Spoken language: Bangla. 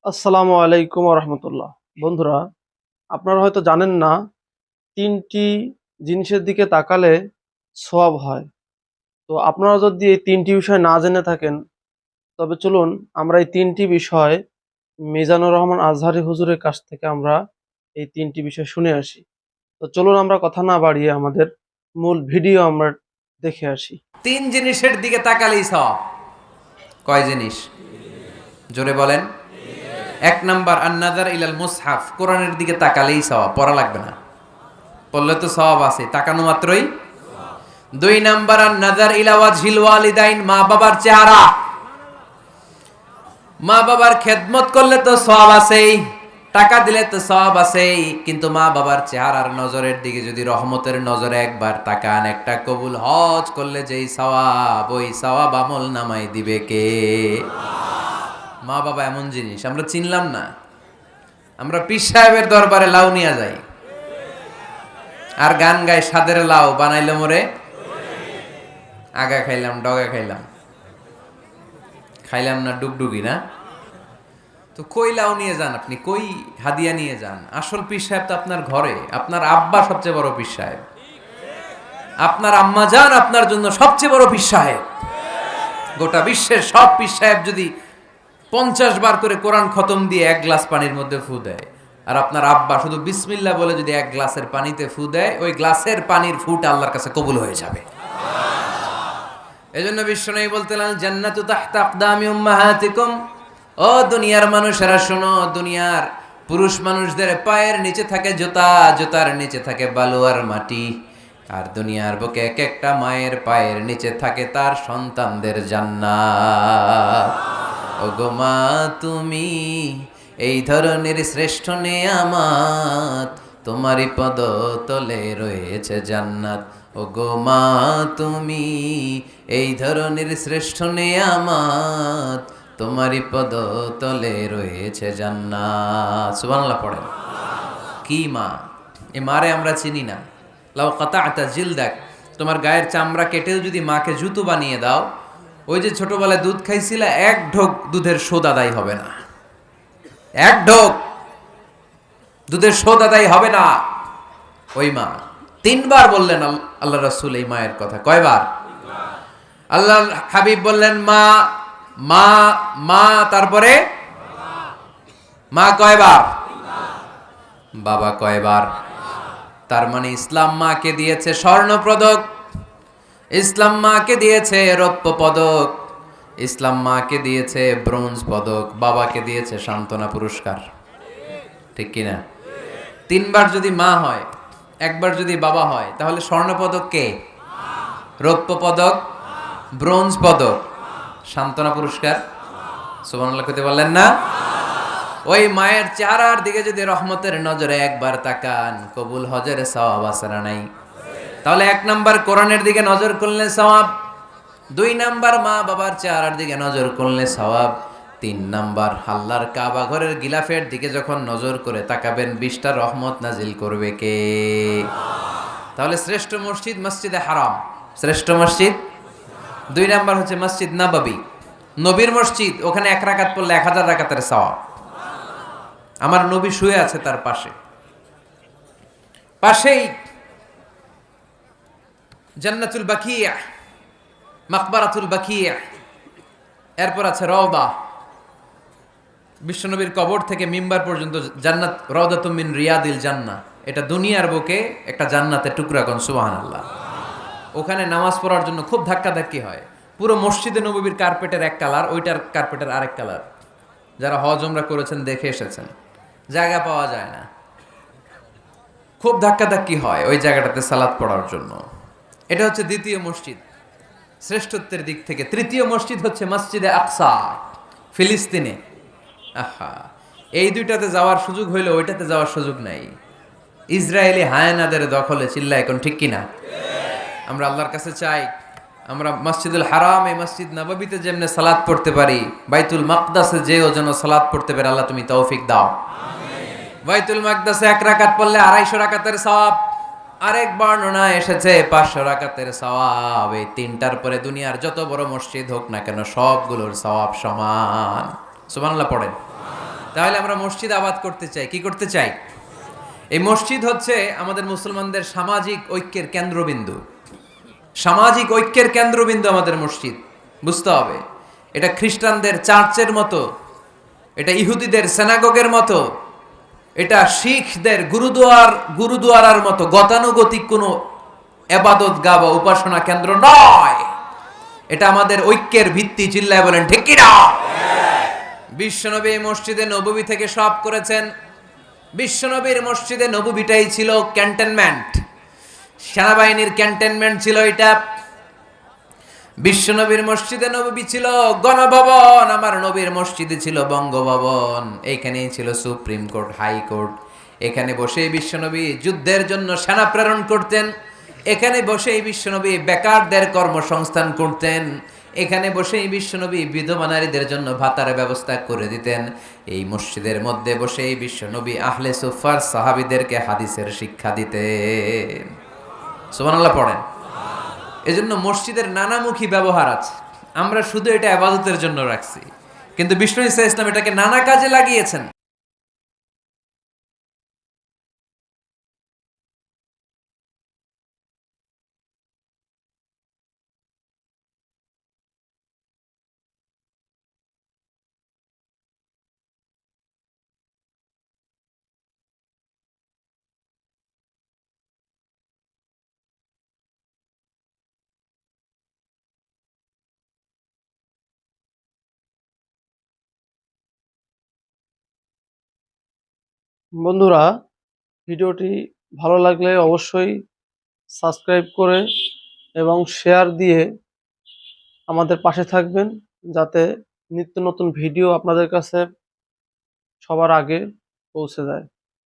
আসসালামু আলাইকুম রহমতুল্লাহ। বন্ধুরা, আপনারা হয়তো জানেন না, তিনটি জিনিসের দিকে তাকালে সওয়াব হয়। তো আপনারা যদি এই তিনটি বিষয় না জেনে থাকেন, তবে চলুন আমরা এই তিনটি বিষয় মিজানুর রহমান আজহারি হুজুরের কাছ থেকে আমরা এই তিনটি বিষয় শুনে আসি। তো চলুন আমরা কথা না বাড়িয়ে আমাদের মূল ভিডিও আমরা দেখে আসি। তিন জিনিসের দিকে তাকালেই সওয়াব। কয় জিনিস? জোরে বলেন। এক নাম্বার আন-নাযার ইলাল মুসহাফ, কোরআনের দিকে তাকালেই সওয়াব, পড়া লাগবে না, পড়লে তো সওয়াব আছে, তাকানো মাত্রই। দুই নাম্বার আন-নাযার ইলা ওয়াজহিল ওয়ালিদাইন, মা বাবার চেহারা, মা বাবার খেদমত করলে তো সওয়াব আছেই, টাকা দিলে তো সওয়াব আছেই, কিন্তু মা বাবার চেহারার নজরের দিকে যদি রহমতের নজরে একবার তাকান, একটা কবুল হজ করলে যেই সওয়াব, ওই সওয়াব আমল নামাই দিবে কে? মা বাবা এমন জিনিস আমরা চিনলাম না। আমরা পীর সাহেবের দরবারে লাউ নিয়ে যাই আর গান গাই, সাদের লাউ বানাইলে মোরে, আগা খাইলাম ডগা খাইলাম, খাইলাম না ডুগডুগি না। তো কই লাউ নিয়ে যান আপনি, কই হাদিয়া নিয়ে যান? আসল পীর সাহেব তো আপনার ঘরে। আপনার আব্বা সবচেয়ে বড় পীর সাহেব, আপনার আম্মা জান আপনার জন্য সবচেয়ে বড় পীর সাহেব। গোটা বিশ্বের সব পীর সাহেব যদি 50 বার করে কোরআন খতম দিয়ে এক গ্লাস পানির মধ্যে ফু দেয়, আর আপনার আব্বা শুধু বিসমিল্লাহ বলে যদি এক গ্লাসের পানিতে ফু দেয়, ওই গ্লাসের পানির ফুটা আল্লাহর কাছে কবুল হয়ে যাবে। এজন্য বিশ্বনবী বলতেন, জান্নাতু তাহতা আকদামি উম্মাহাতিকুম। ও দুনিয়ার মানুষেরা শোনো, দুনিয়ার পুরুষ মানুষদের পায়ের নিচে থাকে জুতা, জুতার নিচে থাকে বালু আর মাটি, আর দুনিয়ার বুকে এক একটা মায়ের পায়ের নিচে থাকে তার সন্তানদের জান্নাত। ওগো মা তুমি এই ধরনের শ্রেষ্ঠ নেয়ামত, তোমারই পদ তলে রয়েছে জান্নাত। ওগো মা তুমি এই ধরনের শ্রেষ্ঠ নেয়ামত, তোমারই পদ তলে রয়েছে জান্নাত। সুবহানাল্লাহ পড়েন। কি মা? এ মারে আমরা চিনি না। লাউ কাতা'তা জিলদাক, তোমার গায়ের চামড়া কেটেও যদি মাকে জুতো বানিয়ে দাও, ওই যে ছোটবেলায় দুধ খাইছিলা, এক ঢোক দুধের শোধ আদায় হবে না। এক ঢোক দুধের শোধ আদায় হবে না। ওই মা। 3 বার বললেন আল্লাহ রাসূল এই মায়ের কথা। কয়বার? আল্লাহ হাবিব বললেন মা মা মা, তারপরে মা কয়বার? বাবা কয়বার? তার মানে ইসলাম মাকে দিয়েছে স্বর্ণ পদক, ইসলাম মাকে দিয়েছে রৌপ্য পদক, ইসলাম মাকে দিয়েছে ব্রোঞ্জ পদক, বাবাকে দিয়েছে সান্ত্বনা পুরস্কার। ঠিক কিনা? 3 বার যদি মা হয়, একবার যদি বাবা হয়, তাহলে স্বর্ণ পদক কে? রৌপ্য পদক, ব্রোঞ্জ পদক, সান্ত্বনা পুরস্কার। সুবহানাল্লাহ কইতে বললেন না? ওই মায়ের চেহারার দিকে যদি রহমতের নজরে একবার তাকান, কবুল হজের সওয়াব আছে না নাই? তাহলে 1 নাম্বার কোরআনের দিকে নজর করলে সওয়াব, 2 নাম্বার মা বাবার চেহারার দিকে নজর করলে সওয়াব, 3 নাম্বার আল্লাহর কাবা ঘরের গিলাফের দিকে যখন নজর করে তাকাবেন, 20টা রহমত নাজিল করবে কে? তাহলে শ্রেষ্ঠ মসজিদ মসজিদে হারাম, শ্রেষ্ঠ মসজিদ। 2 নাম্বার হচ্ছে মসজিদ নববী, নবীর মসজিদ, ওখানে 1 রাকাত পড়লে 1000 রাকাতের সওয়াব। আমার নবী শুয়ে আছে তার পাশে, পাশেই জান্নাতুল বাকিয়া, মাকবারাতুল বাকিয়া, এরপর আছে রওদা। বিশ্বনবীর কবর থেকে মিম্বার পর্যন্ত জান্নাত, রওদাতুম মিন রিয়াদিল জান্নাহ। এটা দুনিয়ার বুকে একটা জান্নাতের টুকরা, কোন সুবহানাল্লাহ। ওখানে নামাজ পড়ার জন্য খুব ধাক্কাধাক্কি হয়। পুরো মসজিদে নববীর কার্পেটের এক কালার, ওইটার কার্পেটের আরেক কালার। যারা হজ উমরা করেছেন দেখে এসেছেন, জায়গা পাওয়া যায় না, খুব ধাক্কাধাক্কি হয় ওই জায়গাটাতে সালাত পড়ার জন্য। এটা হচ্ছে দ্বিতীয় মসজিদ শ্রেষ্ঠত্বের দিক থেকে। তৃতীয় মসজিদ হচ্ছে মসজিদে আকসা, ফিলিস্তিনে। আহা, এই দুইটাতে যাওয়ার সুযোগ হইলে ওইটাতে যাওয়ার সুযোগ নাই। ইসরায়েলি হায়ানাদের দখলে, চিল্লা এখন ঠিক কিনা? আমরা আল্লাহর কাছে চাই, আমরা মসজিদুল হারাম, এই মসজিদ নববীতে যেমনে সালাত পড়তে পারি, বাইতুল মাকদাসে যেও যেন সালাত পড়তে পারে, আল্লাহ তুমি তৌফিক দাও। বাইতুল মাকদাসে 1 রাকাত পড়লে 250 রাকাতের সওয়াব। আরেক বর্ণনা এসেছে 500 রাকাতের সওয়াব। এই 3টার পরে দুনিয়ার যত বড় মসজিদ হোক না কেন, সবগুলোর সওয়াব সমান। সুবহানাল্লাহ পড়েন। তাহলে আমরা মসজিদ আবাদ করতে চাই, কি করতে চাই? এই মসজিদ হচ্ছে আমাদের মুসলমানদের সামাজিক ঐক্যের কেন্দ্রবিন্দু। সামাজিক ঐক্যের কেন্দ্রবিন্দু আমাদের মসজিদ, বুঝতে হবে। এটা খ্রিস্টানদের চার্চের মতো, এটা ইহুদিদের সেনাগগের মতো, এটা শিখদের গুরুদুয়ারার মতো গতানুগতিক কোনো এবাদত গা বা উপাসনা কেন্দ্র নয়। এটা আমাদের ঐক্যের ভিত্তি। চিল্লায় বলেন ঠিক কিনা? বিশ্বনবী মসজিদে নববী থেকে সব করেছেন। বিশ্বনবীর মসজিদে নববীটাই ছিল ক্যান্টনমেন্ট, সেনাবাহিনীর ক্যান্টনমেন্ট ছিল এটা। বিশ্বনবীর মসজিদে নববী ছিল গণভবন, আমার নবীর মসজিদে ছিল বঙ্গভবন। এইখানেই ছিল সুপ্রিম কোর্ট, হাইকোর্ট। এখানে বসেই বিশ্বনবী যুদ্ধের জন্য সেনা প্রেরণ করতেন। এখানে বসেই বিশ্বনবী বেকারদের কর্মসংস্থান করতেন। এখানে বসেই বিশ্বনবী বিধবা নারীদের জন্য ভাতার ব্যবস্থা করে দিতেন। এই মসজিদের মধ্যে বসেই বিশ্বনবী আহলে সুফার সাহাবীদেরকে হাদিসের শিক্ষা দিতেন। সুবহানাল্লাহ পড়েন। এজন্য মসজিদের নানামুখী ব্যবহার আছে। আমরা শুধু এটা ইবাদতের জন্য রাখছি, কিন্তু বিষ্ণু ঈসা ইসলাম এটাকে নানা কাজে লাগিয়েছেন। বন্ধুরা, ভিডিওটি ভালো লাগলে অবশ্যই সাবস্ক্রাইব করে এবং শেয়ার দিয়ে আমাদের পাশে থাকবেন, যাতে নিত্য নতুন ভিডিও আপনাদের কাছে সবার আগে পৌঁছে যায়।